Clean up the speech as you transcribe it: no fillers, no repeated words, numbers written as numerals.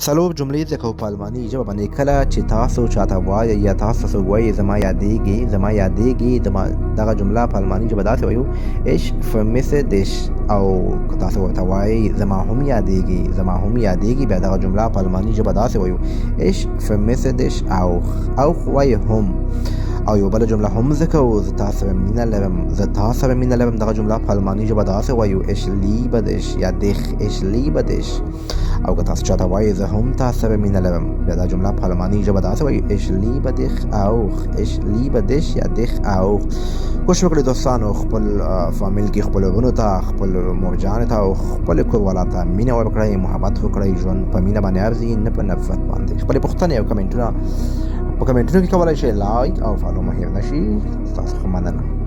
څلور جملې زده کوو په الماني ژبه باندې. کله چې تاسو چاته وایئ یا تاسو وایئ زما یادېږي دغه جمله په الماني ژبه داسې وایو ich vermisse dich، او که تاسو ورته وایئ زما هم یادېږي بیا دغه جمله په الماني ژبه داسې وایو ich vermisse dich auch وایي هم. او یو بله جمله هم زده کوو زه تا سره مینه لرم دغه جمله په الماني ژبه داسې وایو ich liebe dich یا ich liebe dich. او که تاسو چاته وایئ زه هم تا سره مینه لرم بیا دا جمله په الماني ژبه داسې وایو ich liebe dich یا dich auch. خوش وکړئ دوستانو، خپل فامیل کې خپل ورونو ته، خپل مورجانې ته او خپل کوروالا ته مینه ورکړئ، محبت وکړئ. ژوند په مینه باندې ارزي، نه په نفرت باندې. خپلې پوښتنې او کمنټونه په کمنټونو کې کولی شئ، لایک او فالو مو هېر نه شي. ستاسو ښه مننه.